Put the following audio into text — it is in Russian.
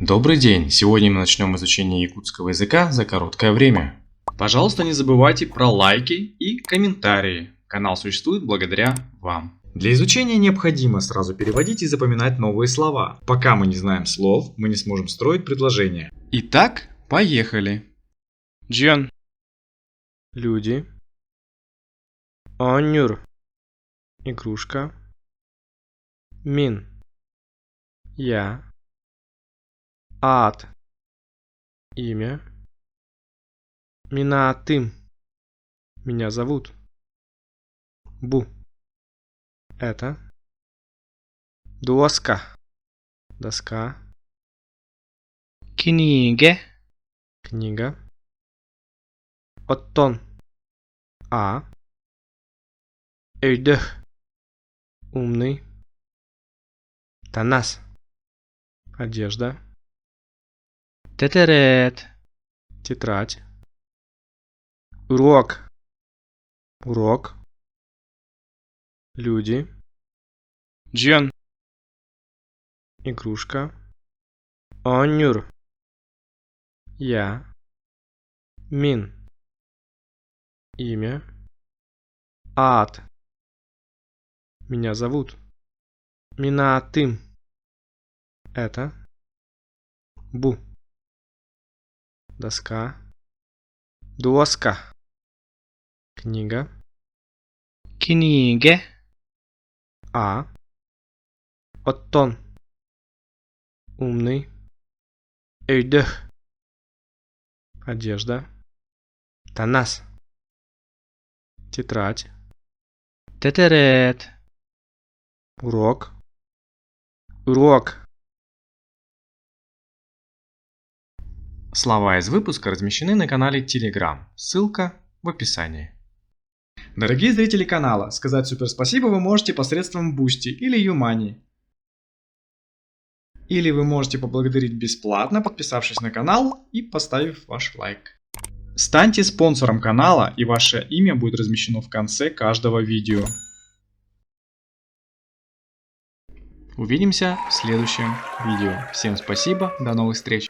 Добрый день! Сегодня мы начнем изучение якутского языка за короткое время. Пожалуйста, не забывайте про лайки и комментарии. Канал существует благодаря вам. Для изучения необходимо сразу переводить и запоминать новые слова. Пока мы не знаем слов, мы не сможем строить предложения. Итак, поехали! Джон. Люди. Онюр. Игрушка. Мин. Я. Ад. Имя. Минатым. Меня зовут. Бу. Это. Доска. Доска. Книга. Книга. Оттон. Өйдөх. Умный. Танас. Одежда. Тетерет. Тетрадь. Урок. Урок. Люди. Джон. Игрушка. Онюр. Я. Мин. Имя. Ад. Меня зовут. Минатым. Это. Бу. Доска. Доска. Книга. Книга. Оттон. Умный. Өйдөх. Одежда. Танас. Тетрадь. Тетерет. Урок. Урок. Слова из выпуска размещены на канале Telegram. Ссылка в описании. Дорогие зрители канала, сказать супер спасибо вы можете посредством Boosty или Юмани. Или вы можете поблагодарить бесплатно, подписавшись на канал и поставив ваш лайк. Станьте спонсором канала, и ваше имя будет размещено в конце каждого видео. Увидимся в следующем видео. Всем спасибо, до новых встреч!